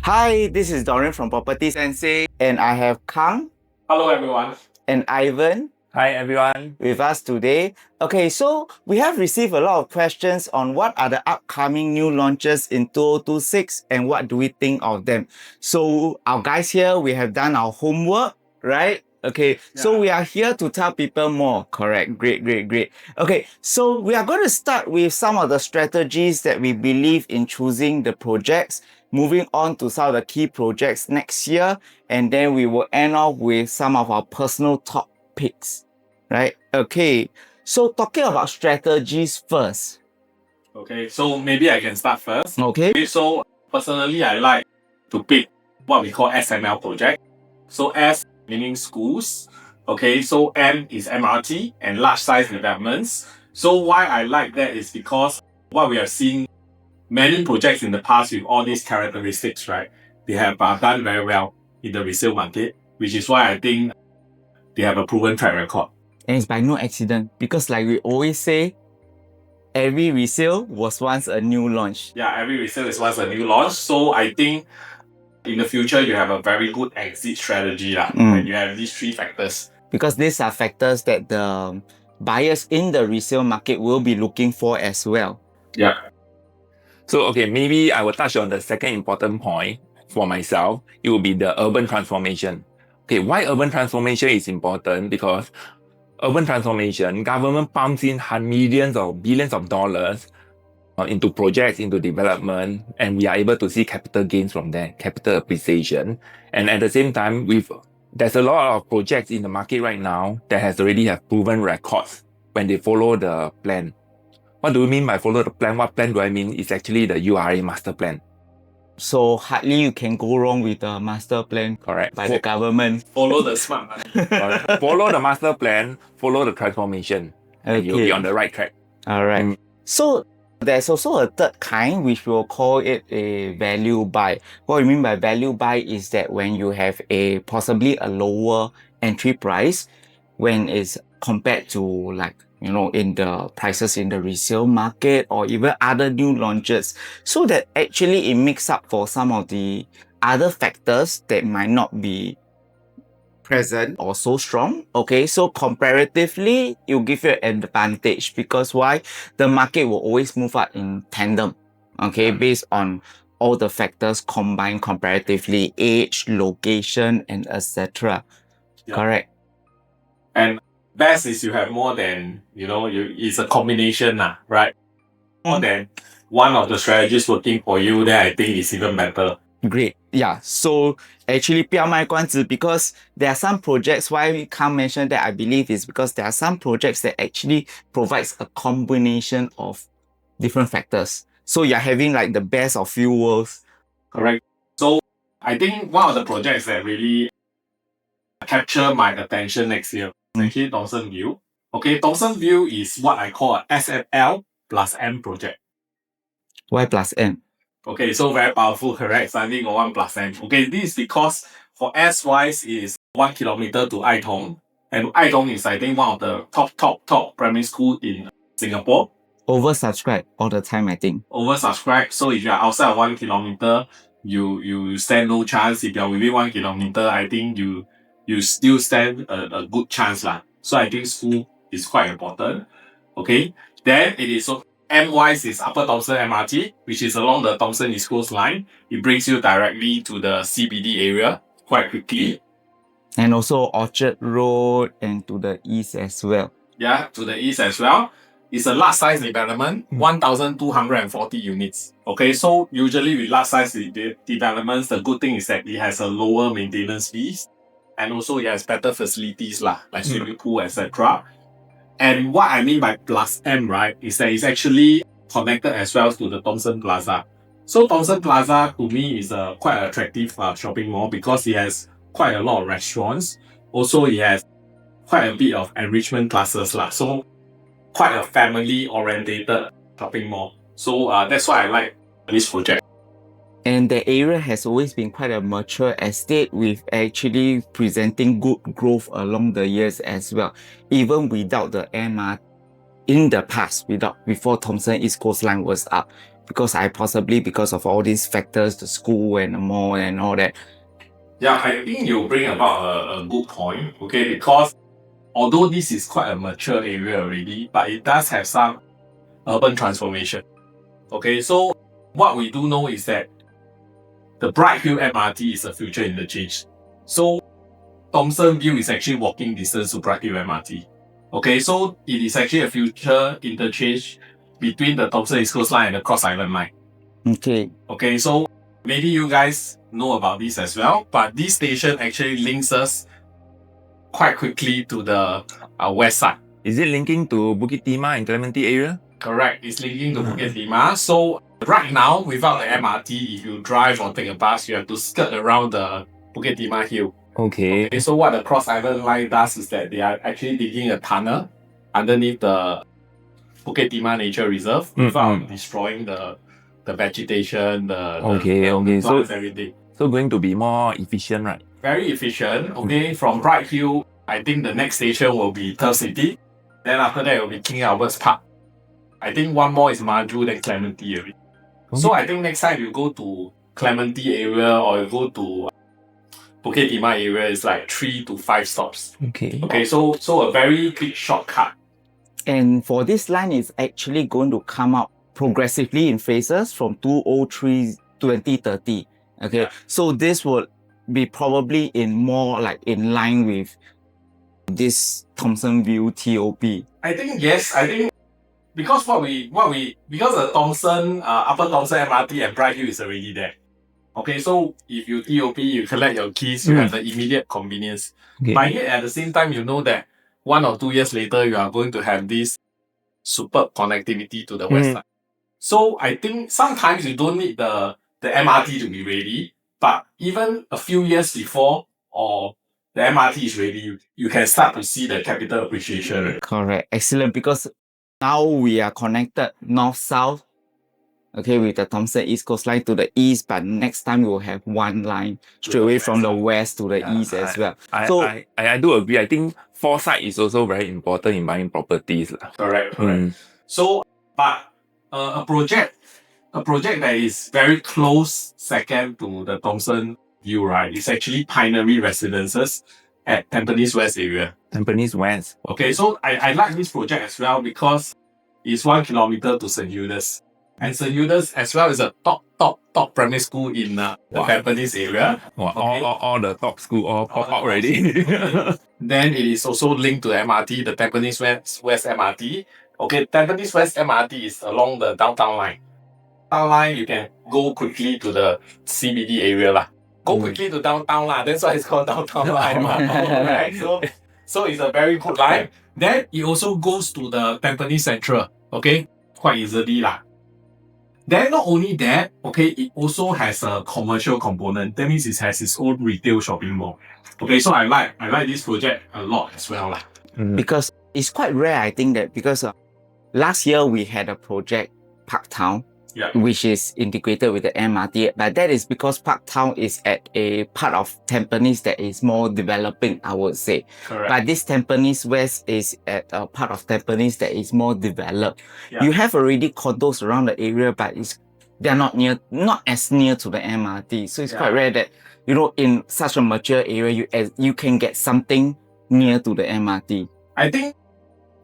Hi, this is Dorian from Property Sensei, and I have Kang Hello everyone. and Ivan Hi everyone. with us today. Okay, so we have received a lot of questions on what are the upcoming new launches in 2026 and what do we think of them. So our guys here, we have done our homework, right? Okay, so we are here to tell people more. Correct. Great. Okay, so we are going to start with some of the strategies that we believe in choosing the projects, moving on to some of the key projects next year, and then we will end off with some of our personal top picks, right? Okay, so talking about strategies first. Okay, so maybe I can start first. Okay. So personally, I like to pick what we call SML project. So S meaning schools. Okay, so M is MRT and large size developments. So why I like that is because what we have seen many projects in the past with all these characteristics, right? They have done very well in the resale market, which is why I think they have a proven track record. And it's by no accident because like we always say, every resale was once a new launch. Yeah, every resale is once a new launch. So I think in the future, you have a very good exit strategy when you have these three factors. Because these are factors that the buyers in the resale market will be looking for as well. Yeah. So okay, maybe I will touch on the second important point for myself. It will be the urban transformation. Okay, why urban transformation is important? Because urban transformation, government pumps in millions or billions of dollars into projects, into development, and we are able to see capital gains from that, capital appreciation. And at the same time, there's a lot of projects in the market right now that has already have proven records when they follow the plan. What do you mean by follow the plan? What plan do I mean? It's actually the URA Master Plan. So hardly you can go wrong with a master plan Correct. by the government. Follow the smart money. Correct. Follow the master plan, follow the transformation, and you'll be on the right track. All right. So there's also a third kind, which we'll call it a value buy. What we mean by value buy is that when you have possibly a lower entry price, when it's compared to like, you know, in the prices in the resale market or even other new launches, so that actually it makes up for some of the other factors that might not be present or so strong. Okay, so comparatively, it'll give you an advantage because why? The market will always move up in tandem, okay, based on all the factors combined comparatively, age, location, and etc. Correct. And best is you have more than, it's a combination, right? More than one of the strategies working for you, then I think it's even better. Great. Yeah. So actually, 不要卖关子 because there are some projects why we can't mention that I believe is because there are some projects that actually provides a combination of different factors. So you're having like the best of few worlds. Correct. So I think one of the projects that really capture my attention next year is actually Thomson View. Okay, Thomson View is what I call a SFL plus M project. Why plus M? Okay, so very powerful, correct? Suddenly got 1 plus M. Okay, this is because for S-wise is 1 kilometer to 𝐼𝐻. And 𝐼𝐻 is, I think, one of the top primary school in Singapore. Oversubscribed all the time, I think. Oversubscribed. So if you are outside of 1 kilometer, you stand no chance. If you are within 1 kilometer, I think you still stand a good chance. So I think school is quite important. Okay. Then it is so M-wise is Upper Thomson MRT, which is along the Thomson East Coast line. It brings you directly to the CBD area quite quickly. And also Orchard Road and to the east as well. Yeah, to the east as well. It's a large size development, 1,240 units. Okay, so usually with large size developments, the good thing is that it has a lower maintenance fees. And also it has better facilities like swimming pool, etc. And what I mean by plus M, right, is that it's actually connected as well to the Thomson Plaza. So Thomson Plaza to me is a quite attractive shopping mall because it has quite a lot of restaurants. Also, it has quite a bit of enrichment classes. So quite a family-orientated shopping mall. So that's why I like this project. And the area has always been quite a mature estate with actually presenting good growth along the years as well. Even without the MRT in the past, before Thomson East Coast Line was up. because because of all these factors, the school and the mall and all that. Yeah, I think you bring about a good point, okay, because although this is quite a mature area already, but it does have some urban transformation. Okay, so what we do know is that the Bright Hill MRT is a future interchange. So Thomson View is actually walking distance to Bright Hill MRT. Okay, so it is actually a future interchange between the Thomson East Coast Line and the Cross Island Line. Okay. Okay, so maybe you guys know about this as well, but this station actually links us quite quickly to the west side. Is it linking to Bukit Timah and Clementi area? Correct, it's linking to Bukit Timah. So right now, without the MRT, if you drive or take a bus, you have to skirt around the Bukit Timah Hill. Okay. So what the Cross Island Line does is that they are actually digging a tunnel underneath the Bukit Timah Nature Reserve without destroying the vegetation, the plants, everything. So going to be more efficient, right? Very efficient. Okay, from Bright Hill, I think the next station will be Turf City. Then after that, it will be King Albert's Park. I think one more is Maju, then Clementi area. So I think next time you go to Clementi area or you go to Bukit Timah area, it's like 3 to 5 stops. Okay, so a very big shortcut. And for this line, it's actually going to come out progressively in phases from 2003 2030. Okay, so this would be probably in more like in line with this Thomson View TOP. I think yes. I think because because the Thomson Upper Thomson MRT and Bright Hill is already there. Okay, so if you TOP, you collect your keys, you have the immediate convenience. But yet at the same time, you know that 1 or 2 years later, you are going to have this superb connectivity to the west side. So I think sometimes you don't need the MRT to be ready, but even a few years before or the MRT is ready, you can start to see the capital appreciation. Correct. Excellent. Because now we are connected north-south, okay, with the Thomson East Coast Line to the east, but next time we will have one line straight away from the west to the east as well. I do agree. I think foresight is also very important in buying properties. Correct. So, but a project that is very close second to the Thomson View, right, is actually Pinery Residences at Tampines West area. Tampines West. Okay, so I like this project as well because it's 1 kilometer to St. Eudes. And St. Eudes as well is a top primary school in the Tampines area. Wow, all the top school all pop out already. Then it is also linked to the MRT, the Tampines West MRT. Okay, Tampines West MRT is along the downtown line. Downtown line, you can go quickly to the CBD area lah. Go quickly to downtown lah. That's why it's called downtown line. Right? So it's a very good line. Then it also goes to the Tampines Central. Okay, quite easily lah. Then not only that, okay, it also has a commercial component. That means it has its own retail shopping mall. Okay, so I like this project a lot as well lah. Because it's quite rare, I think, that because last year we had a project, Parktown, which is integrated with the MRT, but that is because Parktown is at a part of Tampines that is more developing, I would say. Correct. But this Tampines West is at a part of Tampines that is more developed. You have already condos around the area, but they're not as near to the MRT. So it's quite rare that, you know, in such a mature area, you can get something near to the MRT. I think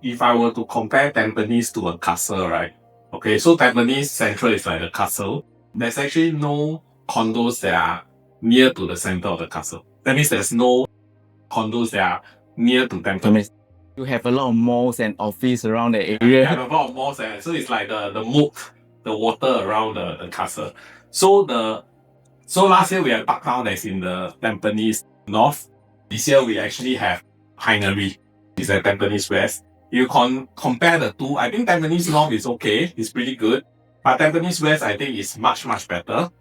if I were to compare Tampines to a castle, right? Okay, so Tampines Central is like a castle. There's actually no condos that are near to the center of the castle. That means there's no condos that are near to Tampines. You have a lot of malls and office around the area. You have a lot of malls, so it's like the moat, the water around the castle. So last year we had Parktown that's in the Tampines North. This year we actually have Pinery. It's at Tampines West. You compare the two, I think Tampines North is okay, it's pretty good. But Tampines West, I think, is much, much better.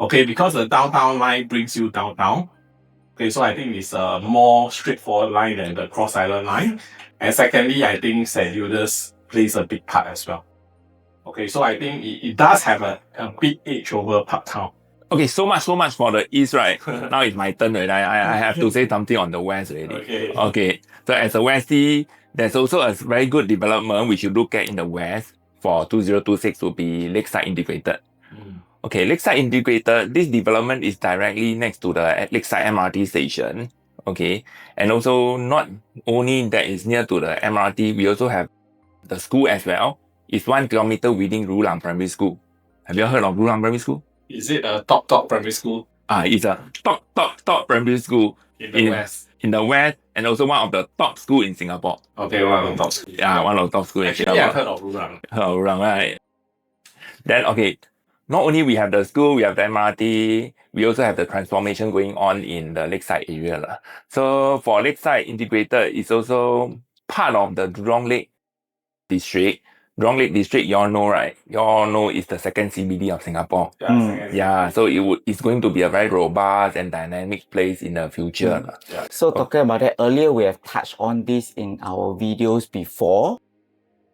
Okay, because the downtown line brings you downtown. Okay, so I think it's a more straightforward line than the Cross Island line. And secondly, I think St. Eudes plays a big part as well. Okay, so I think it does have a big edge over Parktown. Okay, so much for the east, right? Now it's my turn, right? I have to say something on the west already. Okay. So as a Westie, there's also a very good development we should look at in the west for 2026 will be Lakeside Integrated. Okay, Lakeside Integrated, this development is directly next to the Lakeside MRT station. Okay, and also not only that is near to the MRT, we also have the school as well. It's 1 kilometer within Rulang Primary School. Have you heard of Rulang Primary School? Is it a top primary school? It's a top primary school In the west. in the west, and also one of the top school in Singapore. Okay, one of the top schools. Yeah, one of the top schools in Actually, Singapore. I've heard of Rurang. Oh, Rulang, right? Then, okay, not only we have the school, we have the MRT, we also have the transformation going on in the Lakeside area. Lah. So for Lakeside Integrated, it's also part of the Jurong Lake District. Jurong Lake District, you all know, right? You all know it's the second CBD of Singapore. Yeah, so it's going to be a very robust and dynamic place in the future. Yeah. So talking about that, earlier we have touched on this in our videos before,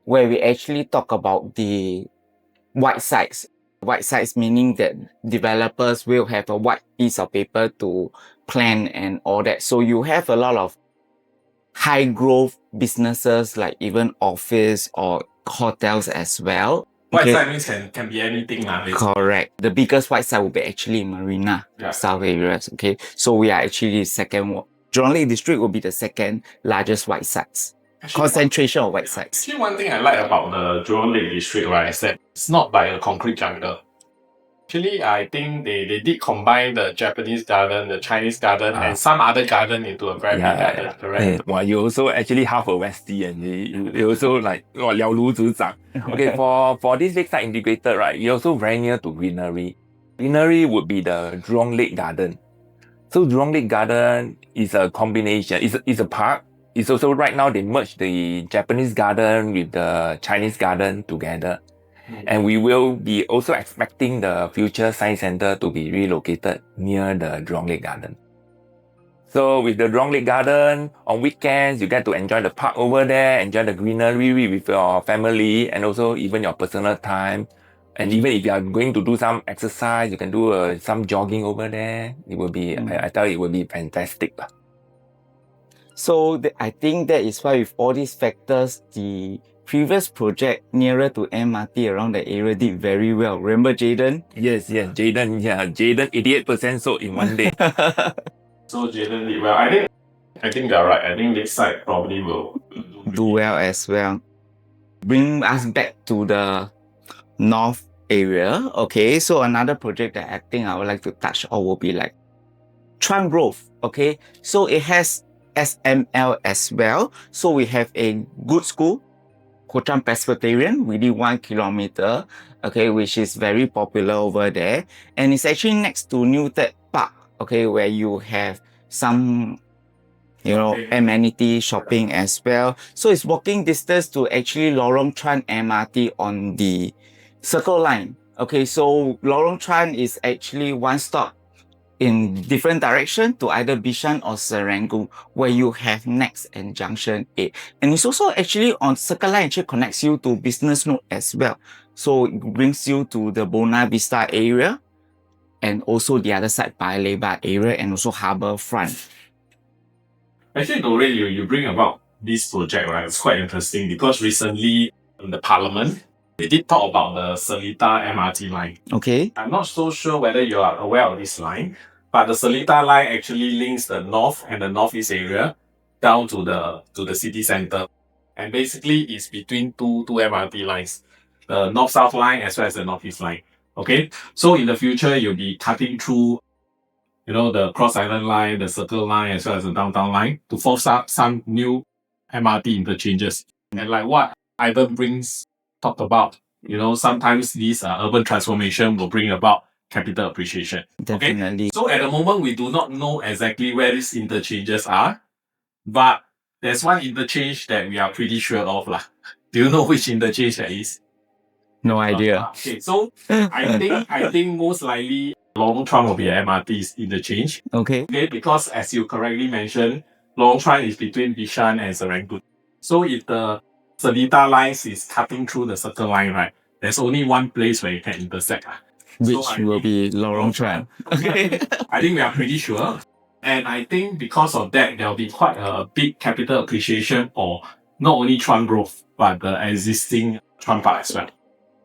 where we actually talk about the white sites. White sites meaning that developers will have a white piece of paper to plan and all that. So you have a lot of high growth businesses like even office or hotels as well. White side means can be anything. Correct. The biggest white site will be actually Marina, Yeah. South areas. Okay. So we are actually second. Jurong Lake District will be the second largest white sites. Concentration of white sites. Actually, one thing I like about the Jurong Lake District, right, is that it's not by a concrete jungle. Actually, I think they did combine the Japanese garden, the Chinese garden, and some other garden into a very big garden, correct? Hey, well, you also actually half a Westie and you also like liao lu zi zang. Okay, for this Lakeside Integrated, right, you're also very near to greenery. Greenery would be the Jurong Lake Garden. So Jurong Lake Garden is a combination, it's a park. It's also right now they merged the Japanese garden with the Chinese garden together. And we will be also expecting the future science center to be relocated near the Jurong Lake Garden. So with the Jurong Lake Garden, on weekends, you get to enjoy the park over there, enjoy the greenery with your family and also even your personal time. And even if you are going to do some exercise, you can do some jogging over there. It will be, I tell you, it will be fantastic. So I think that is why with all these factors, the previous project nearer to MRT around the area did very well. Remember Jaden? Yes, Jaden, 88% sold in one day. So Jaden did well. I think they're right. I think Lakeside probably will Do well as well. Bring us back to the north area. Okay, so another project that I think I would like to touch on will be like Chuan Grove. Okay, so it has SML as well. So we have a good school, Kuching Presbyterian, within 1 kilometer, okay, which is very popular over there. And it's actually next to New Tech Park, okay, where you have some, amenity shopping as well. So it's walking distance to actually Lorong Chuan MRT on the Circle Line. Okay, so Lorong Chuan is actually one stop in different direction to either Bishan or Serangoon, where you have Next and Junction 8. And it's also actually on Circle Line, actually connects you to Business Node as well. So it brings you to the Buona Vista area and also the other side, Paya Lebar area and also Harbour Front. Actually, Dorian, you bring about this project, right? It's quite interesting because recently in the parliament, they did talk about the Seletar MRT line. Okay. I'm not so sure whether you are aware of this line, but the Seletar line actually links the north and the northeast area down to the city center. And basically it's between two MRT lines, the north-south line as well as the northeast line. Okay, so in the future you'll be cutting through, the Cross Island line, the Circle line, as well as the downtown line to force up some new MRT interchanges. And like what Ivan talked about, sometimes these urban transformation will bring about capital appreciation. Definitely. Okay? So at the moment, we do not know exactly where these interchanges are, but there's one interchange that we are pretty sure of. Do you know which interchange that is? No idea. Okay, so I think most likely Lorong Chuan will be an MRT interchange. Okay. Okay, because as you correctly mentioned, Lorong Chuan is between Bishan and Serangoon. So if the Seletar lines is cutting through the Circle Line, right, there's only one place where you can intersect. Which will be Lorong Chuan. Okay. I think we are pretty sure. And I think because of that, there will be quite a big capital appreciation for not only Chuan Grove, but the existing Chuan Park as well.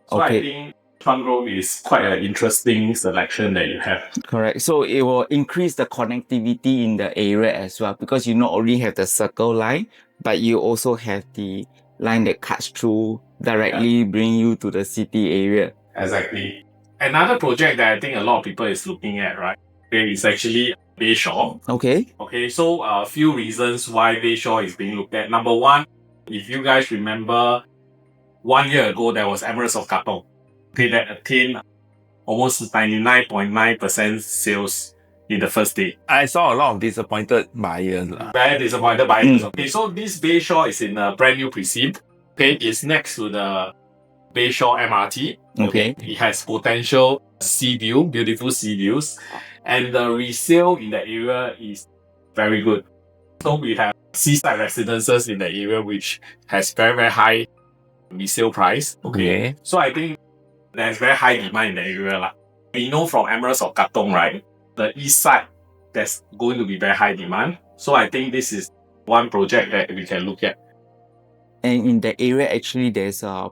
So I Okay. think Chuan Grove is quite an interesting selection that you have. Correct. So it will increase the connectivity in the area as well, because you not only have the circle line, but you also have the line that cuts through directly, bring you to the city area. Exactly. Another project that I think a lot of people is looking at, right, okay, is actually Bayshore. Okay. Okay, so a few reasons why Bayshore is being looked at. Number one, if you guys remember, 1 year ago there was Emeralds of Katong. Okay, that attained almost 99.9% sales in the first day. I saw a lot of disappointed buyers lah. Very disappointed buyers. Okay, so this Bayshore is in a brand new precinct. Okay, it's next to the Bayshore MRT. Okay. It has potential sea view, beautiful sea views, and the resale in the area is very good. So we have seaside residences in the area which has very, very high resale price. Okay. So I think there's very high demand in the area lah. We know from Emeralds of Katong, right? The east side, there's going to be very high demand. So I think this is one project that we can look at. And in the area, actually, there's a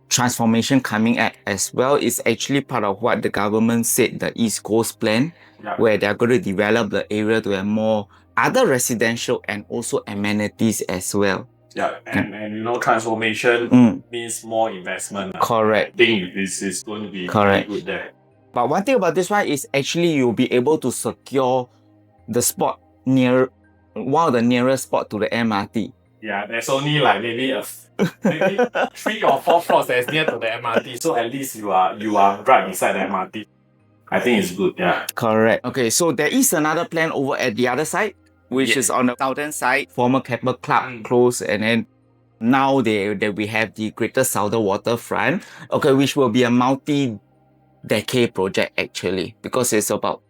transformation coming at as well. It's actually part of what the government said, the East Coast Plan, where they're going to develop the area to have more other residential and also amenities as well. Yeah, and you know, transformation means more investment. Correct. I think this is going to be Correct. very good there. But one thing about this one is actually you'll be able to secure the spot near one of the nearest spot to the MRT. Yeah, there's only like maybe 3 or 4 floors that's near to the MRT. So at least you are right beside the MRT. I think it's good, yeah. Correct. Okay, so there is another plan over at the other side, which is on the southern side. Former Keppel Club closed, and then now we have the Greater Southern Waterfront, okay, which will be a multi-decade project actually, because it's about,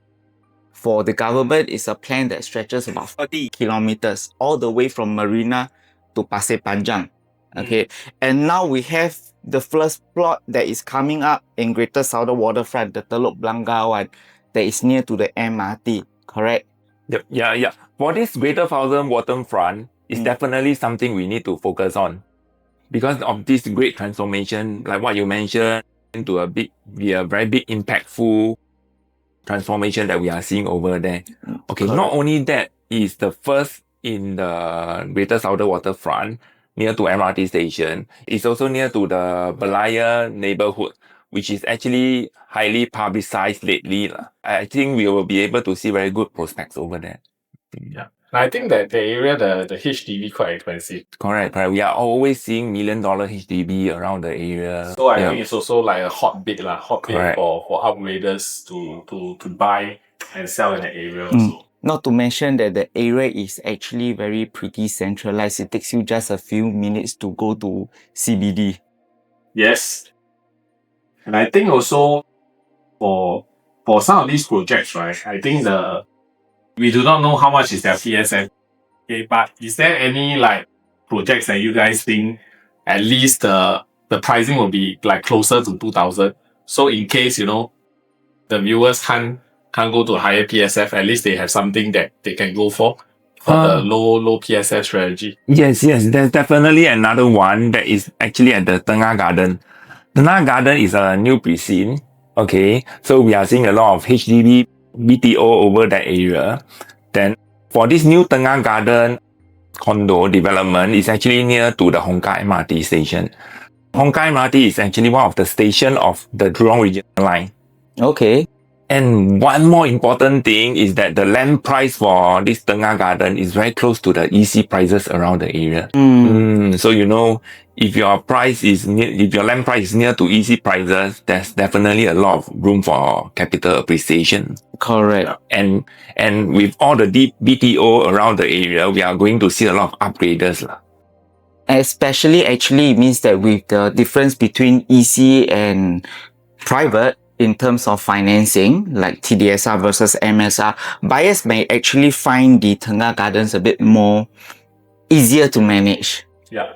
for the government, it's a plan that stretches about 30 kilometers all the way from Marina to Pasir Panjang. Okay, and now we have the first plot that is coming up in Greater Southern Waterfront, the Telok Blangah one, that is near to the MRT, correct? Yep. Yeah. For this Greater Southern Waterfront, it's definitely something we need to focus on. Because of this great transformation, like what you mentioned, into a very big impactful transformation that we are seeing over there. Okay, not only that, is the first in the Greater Southern Waterfront, near to MRT station. It's also near to the Blangah neighborhood, which is actually highly publicized lately. I think we will be able to see very good prospects over there. Yeah. I think that the area, the HDB quite expensive. Correct. We are always seeing $1 million HDB around the area. So I think it's also like a hot bid for upgraders to buy and sell in the area also. Not to mention that the area is actually very pretty centralized. It takes you just a few minutes to go to CBD. Yes. And I think also for some of these projects, right, I think we do not know how much is their PSF. Okay, but is there any like projects that you guys think at least the pricing will be like closer to 2,000? So in case, you know, the viewers can't go to a higher PSF, at least they have something that they can go for the low PSF strategy. Yes, there's definitely another one that is actually at the Tengah Garden. Tengah Garden is a new precinct. Okay, so we are seeing a lot of HDB BTO over that area. Then for this new Tengah Garden condo development, is actually near to the Hong Kong MRT station. Hong Kong MRT is actually one of the station of the Jurong Regional Line. Okay. And one more important thing is that the land price for this Tengah Garden is very close to the EC prices around the area. So you know, if your land price is near to EC prices, there's definitely a lot of room for capital appreciation. Correct. And with all the deep BTO around the area, we are going to see a lot of upgraders. Especially actually it means that with the difference between EC and private, in terms of financing, like TDSR versus MSR, buyers may actually find the Tengah Gardens a bit more easier to manage. Yeah,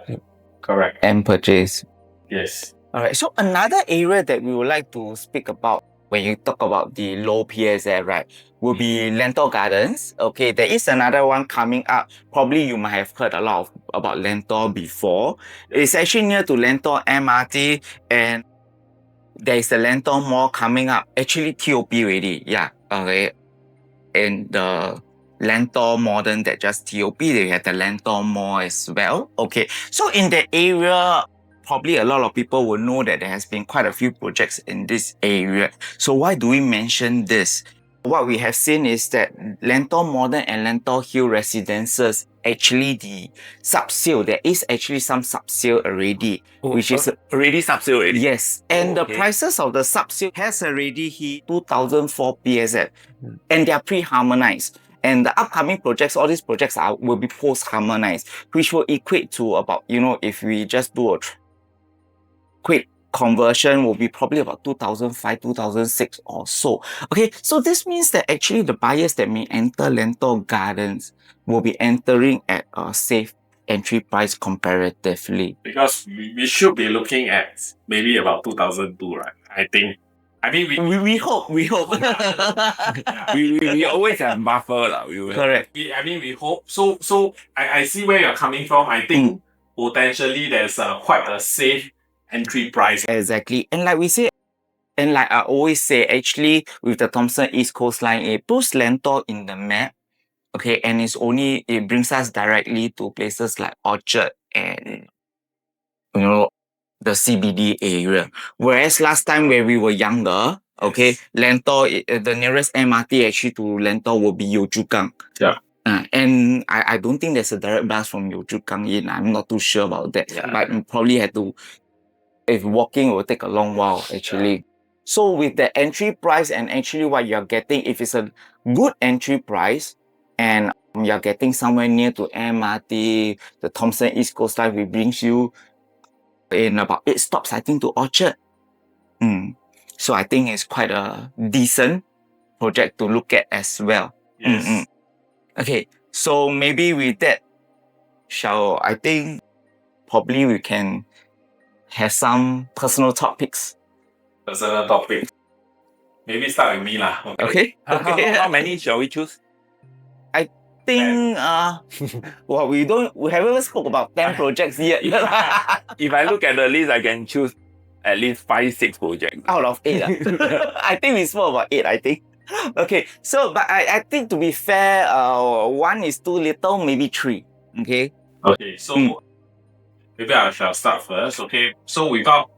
correct. And purchase. Yes. Alright, so another area that we would like to speak about when you talk about the low PSF, right, will be Lentor Gardens. Okay, there is another one coming up. Probably you might have heard a lot about Lentor before. It's actually near to Lentor MRT, and there is the Lentor Mall coming up. Actually, TOP already. Yeah. Okay. And the Lentor Modern that just TOP, they have the Lentor Mall as well. Okay. So in that area, probably a lot of people will know that there has been quite a few projects in this area. So why do we mention this? What we have seen is that Lentor Modern and Lentor Hill residences, actually the sub-sale, there is actually some sub-sale already, which is already sub-sale already. yes. And the prices of the sub-sale has already hit 2004 PSF, and they are pre-harmonized. And the upcoming projects, all these projects will be post-harmonized, which will equate to about, if we just do a quick conversion, will be probably about 2005, 2006 or so. Okay, so this means that actually the buyers that may enter Lentor Gardens will be entering at a safe entry price comparatively. Because we should be looking at maybe about 2002, right? I mean, we hope. we always have buffer. Correct. We hope. So I see where you're coming from. I think potentially there's quite a safe entry price. Exactly. And like we say, and like I always say, actually, with the Thomson East Coastline, it puts Lentor in the map. Okay, and it brings us directly to places like Orchard and, the CBD area. Whereas last time when we were younger, okay, Lentor, the nearest MRT actually to Lentor will be Yio Chu Kang. Yeah. And I don't think there's a direct bus from Yio Chu Kang in. I'm not too sure about that. Yeah. But you probably have to, if walking will take a long while actually. Yeah. So with the entry price and actually what you're getting, if it's a good entry price and you're getting somewhere near to MRT, the Thomson East Coast Line, which brings you in about 8 stops, I think, to Orchard. So I think it's quite a decent project to look at as well. Yes. Okay, so maybe with that, I think probably we can have some personal topics. Personal topic. Maybe start with me lah. Okay. How many shall we choose? I think well, we haven't spoke about 10 projects yet. If I look at the list, I can choose at least 5-6 projects out of 8. I think we spoke about 8, I think. Okay, so but I think to be fair, 1 is too little, maybe 3. Okay. Okay, so maybe I shall start first. Okay, so without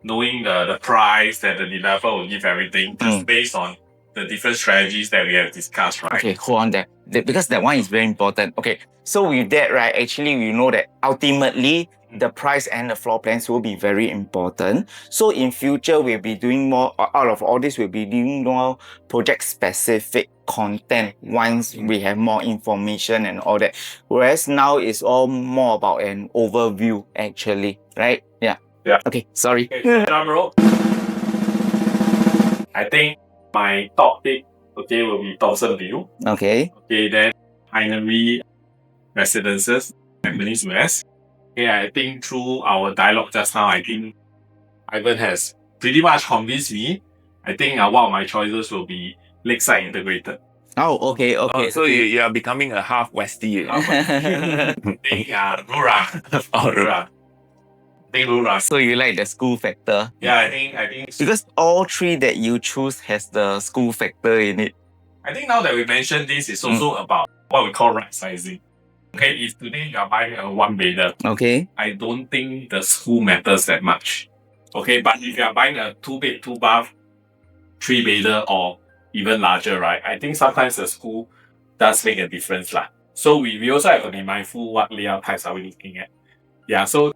knowing the price that the developer will give everything, just based on the different strategies that we have discussed, right? Okay, hold on there. Because that one is very important. Okay, so with that, right, actually we know that ultimately the price and the floor plans will be very important. So in future, we'll be doing more, out of all this, we'll be doing more project-specific content once we have more information and all that. Whereas now it's all more about an overview, actually, right? Yeah. Yeah. Okay, sorry. Okay, so drum roll. I think my top pick, okay, will be Thomson View. Okay. Okay, then Pinery Residences, Tampines West. Okay, I think through our dialogue just now, I think Ivan has pretty much convinced me. I think one of my choices will be Lakeside Integrated. Oh, okay. So you are becoming a half Westie. I think Rura. So you like the school factor? Yeah, I think because all 3 that you choose has the school factor in it. I think now that we mentioned this, it's also about what we call right sizing. Okay, if today you are buying a 1-bedder, okay, I don't think the school matters that much. Okay, but if you are buying a 2-bed, 2-bath, 3-bedder or even larger, right? I think sometimes the school does make a difference lah. So we also have to be mindful what layout types are we looking at. Yeah, so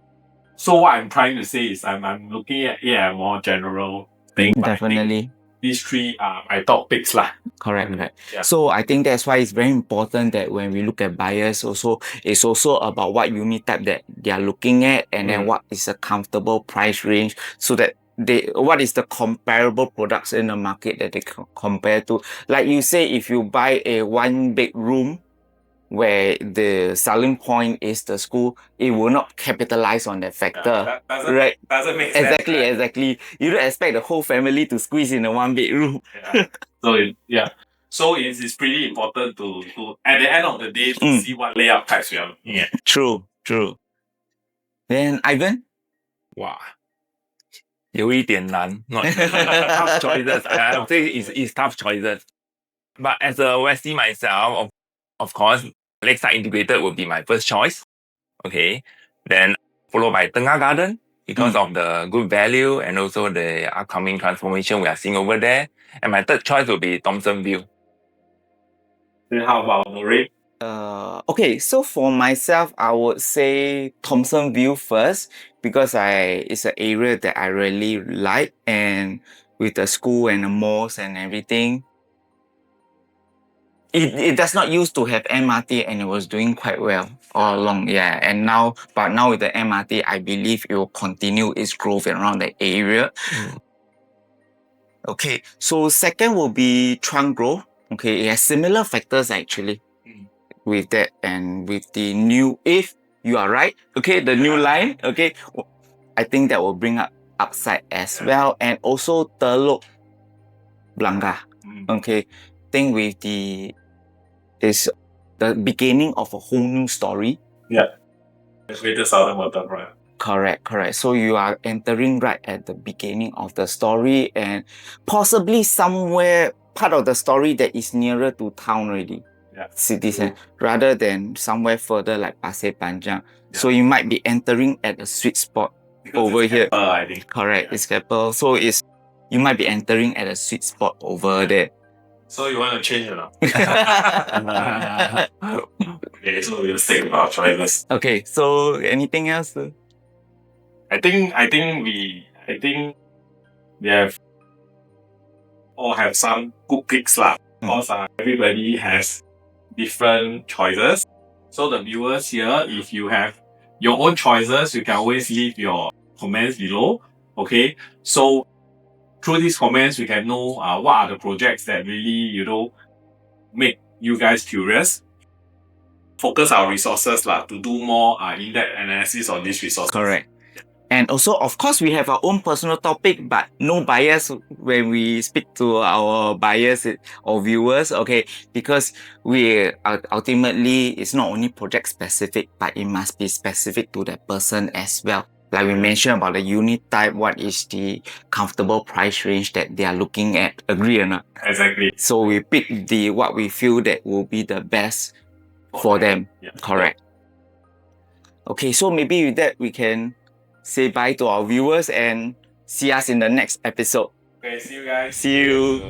what I'm trying to say is I'm looking at a more general thing. Definitely. These 3 are my top picks lah. Correct. Yeah. So I think that's why it's very important that when we look at buyers also, it's also about what unit type that they are looking at, and then what is a comfortable price range, so that what is the comparable products in the market that they compare to. Like you say, if you buy a 1-bedroom where the selling point is the school, it will not capitalize on that factor. That doesn't make sense. Exactly. You don't expect the whole family to squeeze in a 1-bedroom. Yeah. So it's pretty important to at the end of the day to see what layout types we are looking at. True. Then Ivan? Wow. 有一点难, not tough choices. I would say it's tough choices. But as a Westie myself, of course, Lakeside Integrated would be my first choice. Okay. Then followed by Tengah Garden because of the good value and also the upcoming transformation we are seeing over there. And my third choice would be Thomson View. Then how about Dorian? Okay, so for myself, I would say Thomson View first because it's an area that I really like, and with the school and the malls and everything, it does not used to have MRT and it was doing quite well all along. Yeah, and now with the MRT, I believe it will continue its growth around the area. Okay, so second will be Chuan Grove. Okay, it has similar factors actually with that and with the new, if you are right, okay, the new line, okay, I think that will bring up upside as well. And also Telok, Blangah, okay, think with is the beginning of a whole new story. Yeah. Greater Southern Water, right? Correct. So you are entering right at the beginning of the story and possibly somewhere part of the story that is nearer to town already. Cities, rather than somewhere further like Pasir Panjang. So you might be entering at a sweet spot over here. I think. Correct, it's capital. So you might be entering at a sweet spot over there. So you want to change or not? Okay, so we'll stick with our choices. Okay, so anything else? I think we all have some good picks lah. Because everybody has different choices. So the viewers here, if you have your own choices, you can always leave your comments below. Okay, so through these comments, we can know what are the projects that really make you guys curious. Focus our resources to do more in-depth analysis on these resources. Correct. And also, of course, we have our own personal topic, but no bias when we speak to our buyers or viewers, okay? Because we ultimately, it's not only project specific, but it must be specific to that person as well. Like we mentioned about the unit type, what is the comfortable price range that they are looking at? Agree or not? Exactly. So we pick what we feel that will be the best for them. Yeah. Correct. Okay, so maybe with that, we can say bye to our viewers and see us in the next episode. Okay, see you guys. See you.